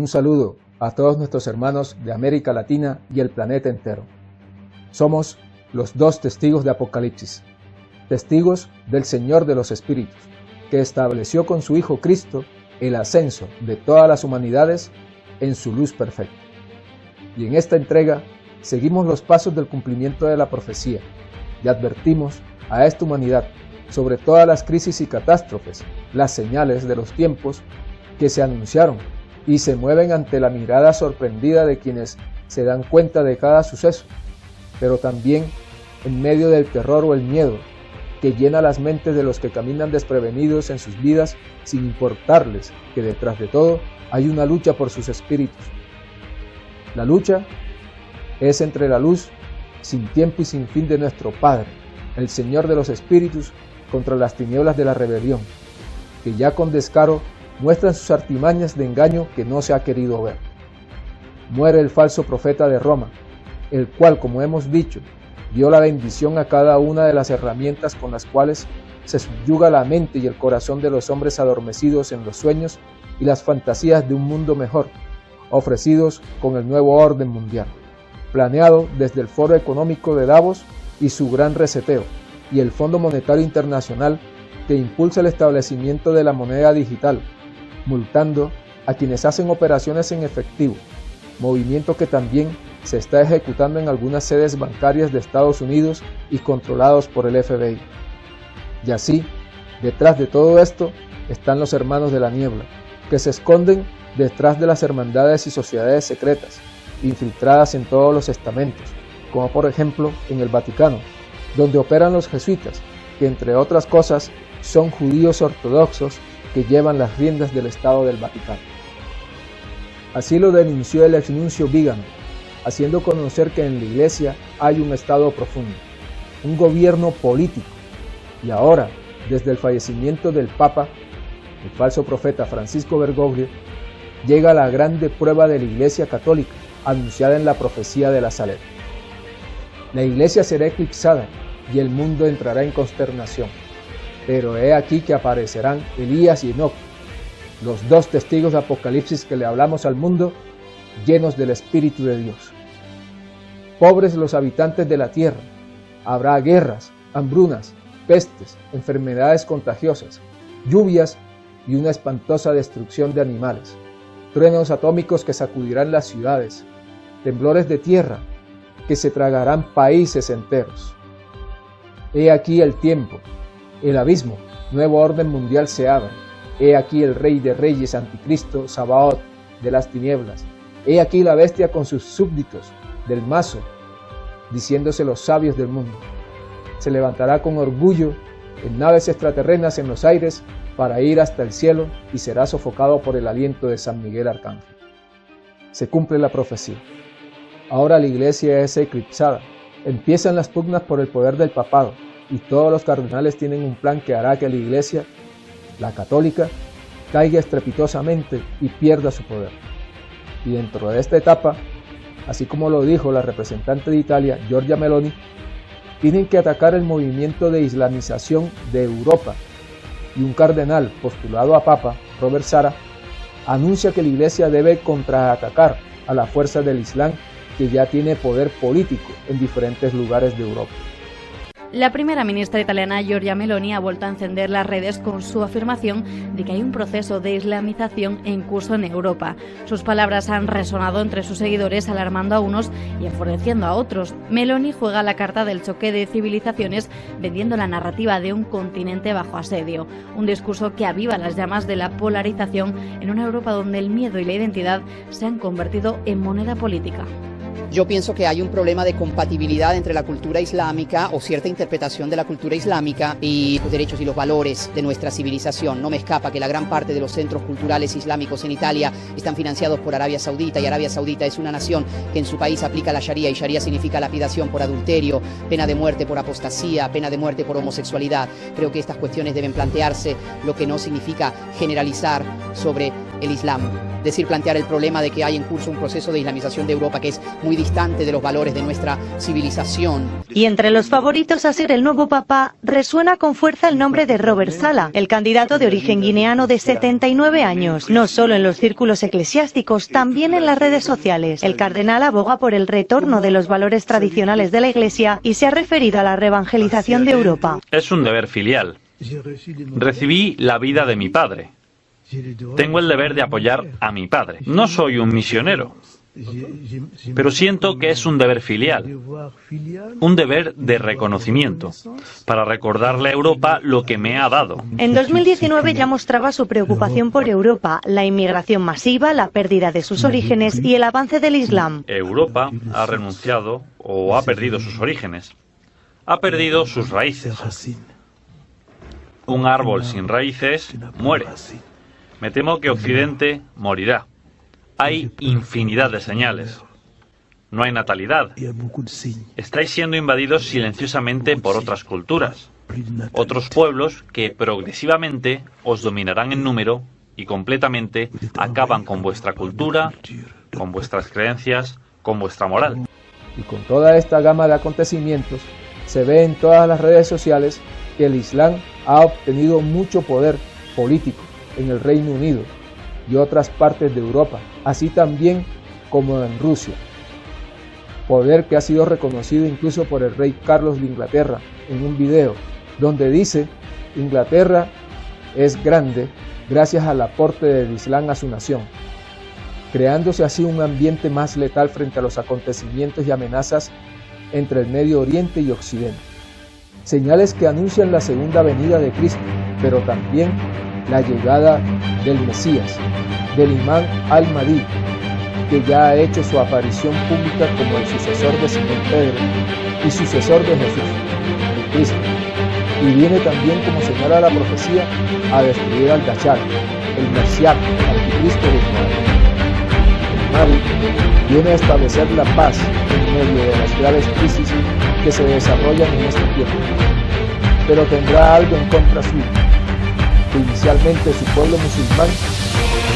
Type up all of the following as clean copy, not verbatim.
saludo a todos nuestros hermanos de América Latina y el planeta entero. Somos los dos testigos de Apocalipsis, testigos del Señor de los Espíritus, que estableció con su Hijo Cristo el ascenso de todas las humanidades en su luz perfecta. Y en esta entrega seguimos los pasos del cumplimiento de la profecía y advertimos a esta humanidad sobre todas las crisis y catástrofes, las señales de los tiempos que se anunciaron y se mueven ante la mirada sorprendida de quienes se dan cuenta de cada suceso, pero también en medio del terror o el miedo que llena las mentes de los que caminan desprevenidos en sus vidas sin importarles que detrás de todo hay una lucha por sus espíritus. La lucha es entre la luz sin tiempo y sin fin de nuestro Padre, el Señor de los Espíritus, contra las tinieblas de la rebelión, que ya con descaro muestran sus artimañas de engaño que no se ha querido ver. Muere el falso profeta de Roma, el cual, como hemos dicho, dio la bendición a cada una de las herramientas con las cuales se subyuga la mente y el corazón de los hombres adormecidos en los sueños y las fantasías de un mundo mejor, ofrecidos con el nuevo orden mundial, planeado desde el Foro Económico de Davos y su gran reseteo, y el Fondo Monetario Internacional, que impulsa el establecimiento de la moneda digital, multando a quienes hacen operaciones en efectivo, movimiento que también se está ejecutando en algunas sedes bancarias de Estados Unidos y controlados por el FBI. Y así, detrás de todo esto, están los hermanos de la niebla, que se esconden detrás de las hermandades y sociedades secretas, infiltradas en todos los estamentos, como por ejemplo en el Vaticano, donde operan los jesuitas, que entre otras cosas son judíos ortodoxos que llevan las riendas del Estado del Vaticano. Así lo denunció el exnuncio Vígano, haciendo conocer que en la Iglesia hay un Estado profundo, un gobierno político, y ahora, desde el fallecimiento del Papa, el falso profeta Francisco Bergoglio, llega la grande prueba de la Iglesia católica, anunciada en la profecía de la Saleta. La Iglesia será eclipsada y el mundo entrará en consternación, pero he aquí que aparecerán Elías y Enoc, los dos testigos de Apocalipsis que le hablamos al mundo, llenos del Espíritu de Dios. Pobres los habitantes de la tierra, habrá guerras, hambrunas, pestes, enfermedades contagiosas, lluvias y una espantosa destrucción de animales, truenos atómicos que sacudirán las ciudades, temblores de tierra que se tragarán países enteros. He aquí el tiempo, el abismo, nuevo orden mundial se abre. He aquí el Rey de Reyes, Anticristo, Sabaoth, de las tinieblas. He aquí la bestia con sus súbditos, del mazo, diciéndose los sabios del mundo. Se levantará con orgullo en naves extraterrenas en los aires para ir hasta el cielo y será sofocado por el aliento de San Miguel Arcángel. Se cumple la profecía. Ahora la Iglesia es eclipsada. Empiezan las pugnas por el poder del papado y todos los cardenales tienen un plan que hará que la Iglesia, la católica, caiga estrepitosamente y pierda su poder. Y dentro de esta etapa, así como lo dijo la representante de Italia, Giorgia Meloni, tienen que atacar el movimiento de islamización de Europa, y un cardenal postulado a Papa, Robert Sara, anuncia que la Iglesia debe contraatacar a la fuerza del Islam que ya tiene poder político en diferentes lugares de Europa. La primera ministra italiana Giorgia Meloni ha vuelto a encender las redes con su afirmación de que hay un proceso de islamización en curso en Europa. Sus palabras han resonado entre sus seguidores, alarmando a unos y enfureciendo a otros. Meloni juega la carta del choque de civilizaciones, vendiendo la narrativa de un continente bajo asedio. Un discurso que aviva las llamas de la polarización en una Europa donde el miedo y la identidad se han convertido en moneda política. Yo pienso que hay un problema de compatibilidad entre la cultura islámica o cierta interpretación de la cultura islámica y los derechos y los valores de nuestra civilización. No me escapa que la gran parte de los centros culturales islámicos en Italia están financiados por Arabia Saudita, y Arabia Saudita es una nación que en su país aplica la Sharia, y Sharia significa lapidación por adulterio, pena de muerte por apostasía, pena de muerte por homosexualidad. Creo que estas cuestiones deben plantearse, lo que no significa generalizar sobre el Islam. Es decir, plantear el problema de que hay en curso un proceso de islamización de Europa que es muy distante de los valores de nuestra civilización. Y entre los favoritos a ser el nuevo papa resuena con fuerza el nombre de Robert Saleh, el candidato de origen guineano de 79 años. No solo en los círculos eclesiásticos, también en las redes sociales. El cardenal aboga por el retorno de los valores tradicionales de la Iglesia y se ha referido a la reevangelización de Europa. Es un deber filial. Recibí la vida de mi padre. Tengo el deber de apoyar a mi padre. No soy un misionero, pero siento que es un deber filial, un deber de reconocimiento, para recordarle a Europa lo que me ha dado. En 2019 ya mostraba su preocupación por Europa, la inmigración masiva, la pérdida de sus orígenes y el avance del Islam. Europa ha renunciado o ha perdido sus orígenes, ha perdido sus raíces. Un árbol sin raíces muere. Me temo que Occidente morirá. Hay infinidad de señales. No hay natalidad. Estáis siendo invadidos silenciosamente por otras culturas, otros pueblos que progresivamente os dominarán en número y completamente acaban con vuestra cultura, con vuestras creencias, con vuestra moral. Y con toda esta gama de acontecimientos, se ve en todas las redes sociales que el Islam ha obtenido mucho poder político en el Reino Unido y otras partes de Europa, así también como en Rusia. Poder que ha sido reconocido incluso por el rey Carlos de Inglaterra en un video, donde dice: Inglaterra es grande gracias al aporte del Islam a su nación, creándose así un ambiente más letal frente a los acontecimientos y amenazas entre el Medio Oriente y Occidente. Señales que anuncian la segunda venida de Cristo, pero también la llegada del Mesías, del Imam al-Mahdi, que ya ha hecho su aparición pública como el sucesor de Simón Pedro y sucesor de Jesús, el Cristo, y viene también, como señala la profecía, a destruir al Dajjal, el Mesías, anticristo de Israel. El Mahdi viene a establecer la paz en medio de las graves crisis que se desarrollan en este tiempo, pero tendrá algo en contra suyo. Inicialmente su pueblo musulmán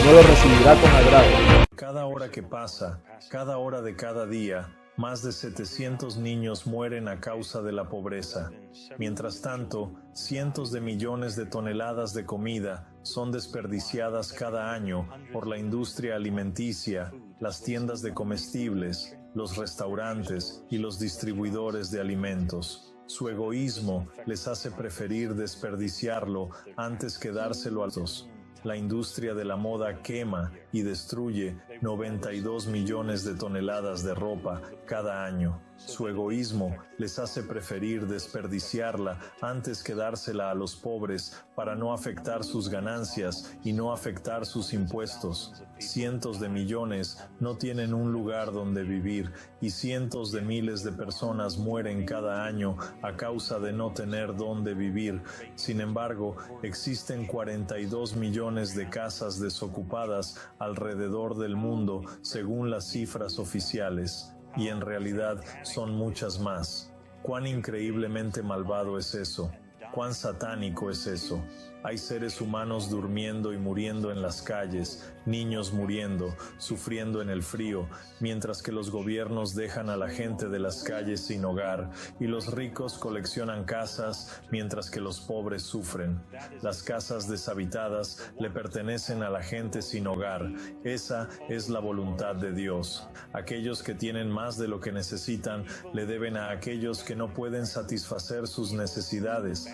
no lo recibirá con agrado. Cada hora que pasa, cada hora de cada día, más de 700 niños mueren a causa de la pobreza. Mientras tanto, cientos de millones de toneladas de comida son desperdiciadas cada año por la industria alimenticia, las tiendas de comestibles, los restaurantes y los distribuidores de alimentos. Su egoísmo les hace preferir desperdiciarlo antes que dárselo a otros. La industria de la moda quema y destruye 92 millones de toneladas de ropa cada año. Su egoísmo les hace preferir desperdiciarla antes que dársela a los pobres para no afectar sus ganancias y no afectar sus impuestos. Cientos de millones no tienen un lugar donde vivir y cientos de miles de personas mueren cada año a causa de no tener donde vivir. Sin embargo, existen 42 millones de casas desocupadas alrededor del mundo según las cifras oficiales. Y en realidad son muchas más. ¿Cuán increíblemente malvado es eso? ¿Cuán satánico es eso? Hay seres humanos durmiendo y muriendo en las calles, niños muriendo, sufriendo en el frío, mientras que los gobiernos dejan a la gente de las calles sin hogar, y los ricos coleccionan casas, mientras que los pobres sufren. Las casas deshabitadas le pertenecen a la gente sin hogar. Esa es la voluntad de Dios. Aquellos que tienen más de lo que necesitan le deben a aquellos que no pueden satisfacer sus necesidades.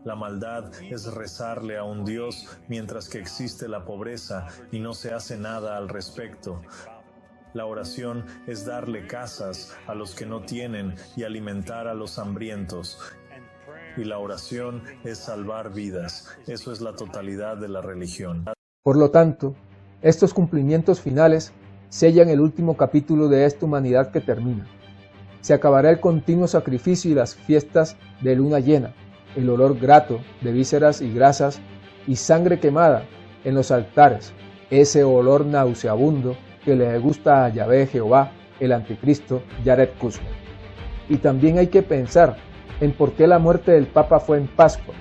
La maldad es rezarle a un Dios mientras que existe la pobreza y no se hace nada al respecto. La oración es darle casas a los que no tienen y alimentar a los hambrientos. Y la oración es salvar vidas. Eso es la totalidad de la religión. Por lo tanto, estos cumplimientos finales sellan el último capítulo de esta humanidad que termina. Se acabará el continuo sacrificio y las fiestas de luna llena, el olor grato de vísceras y grasas y sangre quemada en los altares, ese olor nauseabundo que le gusta a Yahvé Jehová, el anticristo Jared Kushner. Y también hay que pensar en por qué la muerte del Papa fue en Pascua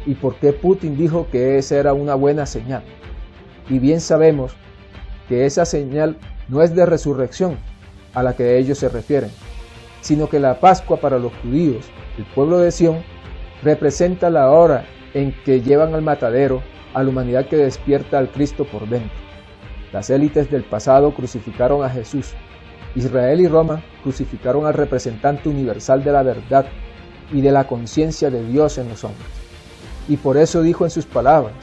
y por qué Putin dijo que esa era una buena señal. Y bien sabemos que esa señal no es de resurrección a la que ellos se refieren, sino que la Pascua para los judíos, el pueblo de Sión, representa la hora en que llevan al matadero a la humanidad que despierta al Cristo por dentro. Las élites del pasado crucificaron a Jesús. Israel y Roma crucificaron al representante universal de la verdad y de la conciencia de Dios en los hombres. Y por eso dijo en sus palabras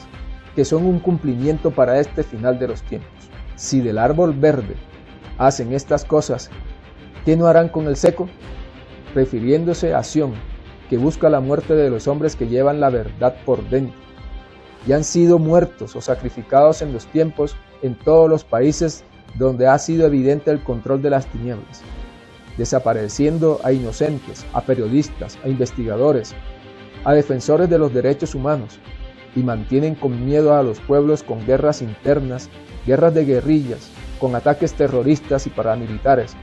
que son un cumplimiento para este final de los tiempos. Si del árbol verde hacen estas cosas, ¿qué no harán con el seco? Refiriéndose a Sión, que busca la muerte de los hombres que llevan la verdad por dentro. Y han sido muertos o sacrificados en los tiempos en todos los países donde ha sido evidente el control de las tinieblas, desapareciendo a inocentes, a periodistas, a investigadores, a defensores de los derechos humanos, y mantienen con miedo a los pueblos con guerras internas, guerras de guerrillas, con ataques terroristas y paramilitares,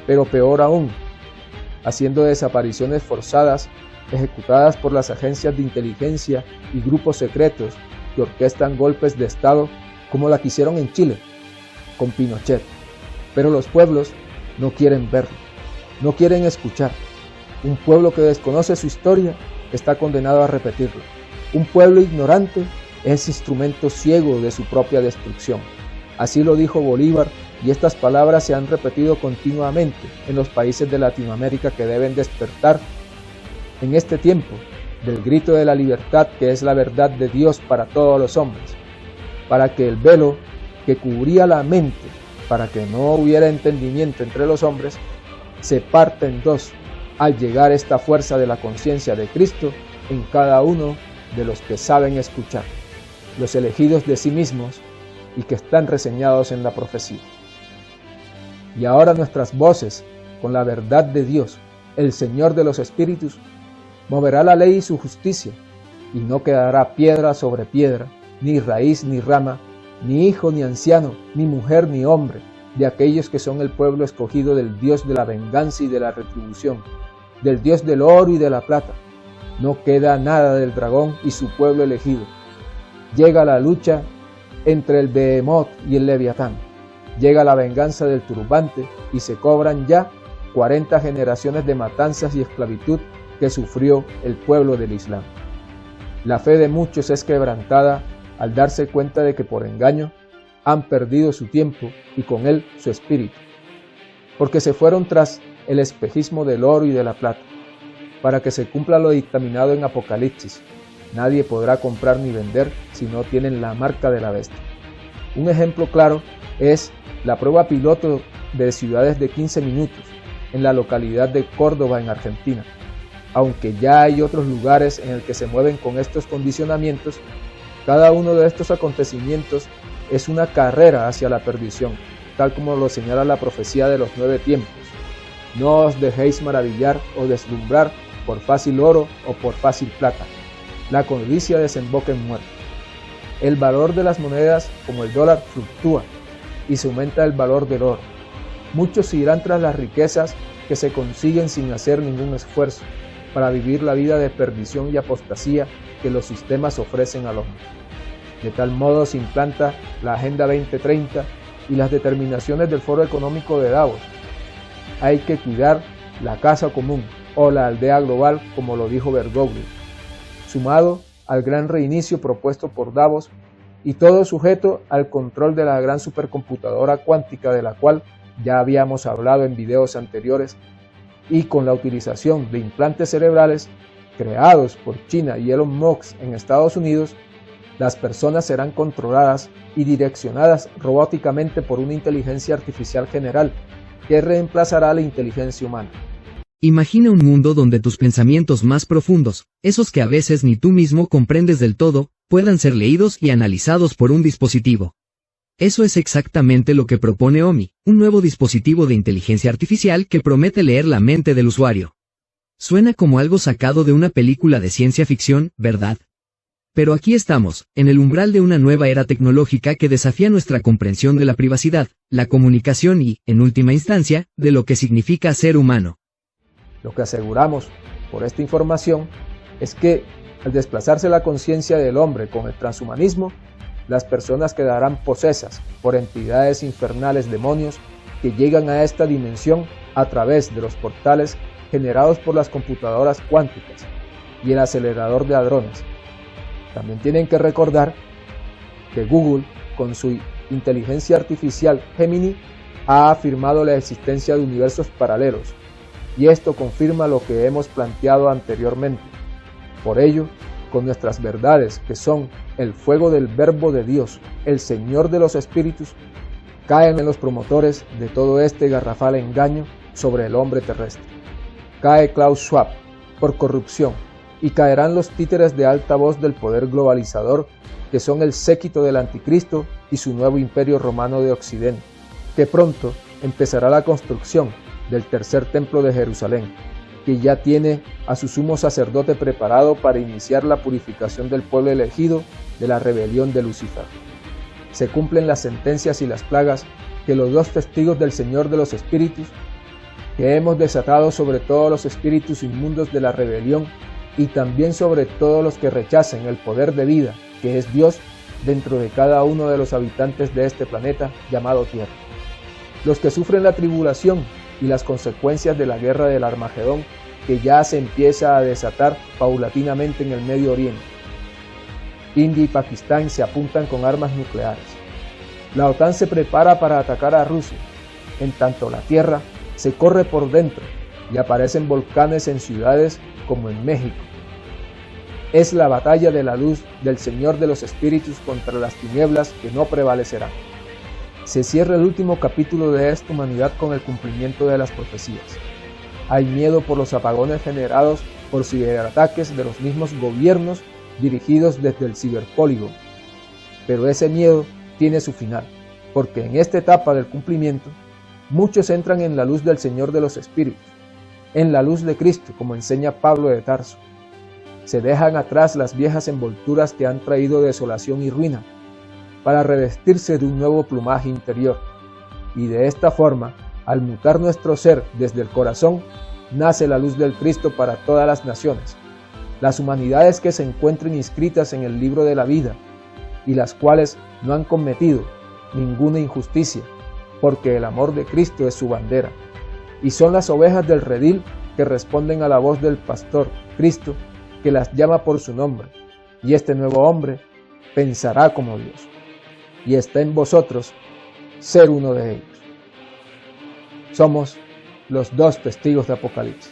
pero peor aún, haciendo desapariciones forzadas ejecutadas por las agencias de inteligencia y grupos secretos que orquestan golpes de Estado como la que hicieron en Chile, con Pinochet. Pero los pueblos no quieren verlo, no quieren escuchar. Un pueblo que desconoce su historia está condenado a repetirlo. Un pueblo ignorante es instrumento ciego de su propia destrucción. Así lo dijo Bolívar, y estas palabras se han repetido continuamente en los países de Latinoamérica que deben despertar en este tiempo del grito de la libertad, que es la verdad de Dios para todos los hombres, para que el velo que cubría la mente, para que no hubiera entendimiento entre los hombres, se parta en dos al llegar esta fuerza de la conciencia de Cristo en cada uno de los que saben escuchar, los elegidos de sí mismos y que están reseñados en la profecía. Y ahora nuestras voces, con la verdad de Dios, el Señor de los Espíritus, moverá la ley y su justicia, y no quedará piedra sobre piedra, ni raíz ni rama, ni hijo ni anciano, ni mujer ni hombre, de aquellos que son el pueblo escogido del Dios de la venganza y de la retribución, del Dios del oro y de la plata. No queda nada del dragón y su pueblo elegido. Llega la lucha entre el Behemoth y el Leviatán. Llega la venganza del turbante y se cobran ya 40 generaciones de matanzas y esclavitud que sufrió el pueblo del Islam. La fe de muchos es quebrantada al darse cuenta de que por engaño han perdido su tiempo y con él su espíritu, porque se fueron tras el espejismo del oro y de la plata, para que se cumpla lo dictaminado en Apocalipsis. Nadie podrá comprar ni vender si no tienen la marca de la bestia. Un ejemplo claro es la prueba piloto de ciudades de 15 minutos en la localidad de Córdoba, en Argentina. Aunque ya hay otros lugares en el que se mueven con estos condicionamientos, cada uno de estos acontecimientos es una carrera hacia la perdición, tal como lo señala la profecía de los 9 tiempos. No os dejéis maravillar o deslumbrar por fácil oro o por fácil plata. La codicia desemboca en muerte. El valor de las monedas, como el dólar, fluctúa y se aumenta el valor del oro. Muchos irán tras las riquezas que se consiguen sin hacer ningún esfuerzo para vivir la vida de perdición y apostasía que los sistemas ofrecen al hombre. De tal modo se implanta la Agenda 2030 y las determinaciones del Foro Económico de Davos. Hay que cuidar la casa común o la aldea global, como lo dijo Bergoglio, sumado al gran reinicio propuesto por Davos y todo sujeto al control de la gran supercomputadora cuántica de la cual ya habíamos hablado en videos anteriores, y con la utilización de implantes cerebrales creados por China y Elon Musk en Estados Unidos, las personas serán controladas y direccionadas robóticamente por una inteligencia artificial general que reemplazará a la inteligencia humana. Imagina un mundo donde tus pensamientos más profundos, esos que a veces ni tú mismo comprendes del todo, puedan ser leídos y analizados por un dispositivo. Eso es exactamente lo que propone OMI, un nuevo dispositivo de inteligencia artificial que promete leer la mente del usuario. Suena como algo sacado de una película de ciencia ficción, ¿verdad? Pero aquí estamos, en el umbral de una nueva era tecnológica que desafía nuestra comprensión de la privacidad, la comunicación y, en última instancia, de lo que significa ser humano. Lo que aseguramos por esta información es que, al desplazarse la conciencia del hombre con el transhumanismo, las personas quedarán posesas por entidades infernales, demonios, que llegan a esta dimensión a través de los portales generados por las computadoras cuánticas y el acelerador de hadrones. También tienen que recordar que Google, con su inteligencia artificial Gemini, ha afirmado la existencia de universos paralelos, y esto confirma lo que hemos planteado anteriormente. Por ello, con nuestras verdades, que son el fuego del Verbo de Dios, el Señor de los Espíritus, caen en los promotores de todo este garrafal engaño sobre el hombre terrestre. Cae Klaus Schwab por corrupción, y caerán los títeres de alta voz del poder globalizador, que son el séquito del anticristo y su nuevo imperio romano de Occidente, que pronto empezará la construcción del tercer templo de Jerusalén, que ya tiene a su sumo sacerdote preparado para iniciar la purificación del pueblo elegido de la rebelión de Lucifer. Se cumplen las sentencias y las plagas que los dos testigos del Señor de los Espíritus, que hemos desatado sobre todos los espíritus inmundos de la rebelión y también sobre todos los que rechacen el poder de vida, que es Dios, dentro de cada uno de los habitantes de este planeta llamado Tierra. Los que sufren la tribulación y las consecuencias de la guerra del Armagedón, que ya se empieza a desatar paulatinamente en el Medio Oriente. India y Pakistán se apuntan con armas nucleares. La OTAN se prepara para atacar a Rusia, en tanto la Tierra se corre por dentro y aparecen volcanes en ciudades como en México. Es la batalla de la luz del Señor de los Espíritus contra las tinieblas que no prevalecerán. Se cierra el último capítulo de esta humanidad con el cumplimiento de las profecías. Hay miedo por los apagones generados por ciberataques de los mismos gobiernos dirigidos desde el ciberpolígono. Pero ese miedo tiene su final, porque en esta etapa del cumplimiento, muchos entran en la luz del Señor de los Espíritus, en la luz de Cristo, como enseña Pablo de Tarso. Se dejan atrás las viejas envolturas que han traído desolación y ruina, para revestirse de un nuevo plumaje interior, y de esta forma, al mutar nuestro ser desde el corazón, nace la luz del Cristo para todas las naciones, las humanidades que se encuentren inscritas en el libro de la vida, y las cuales no han cometido ninguna injusticia, porque el amor de Cristo es su bandera, y son las ovejas del redil que responden a la voz del pastor, Cristo, que las llama por su nombre, y este nuevo hombre pensará como Dios, y está en vosotros ser uno de ellos. Somos los dos testigos de Apocalipsis.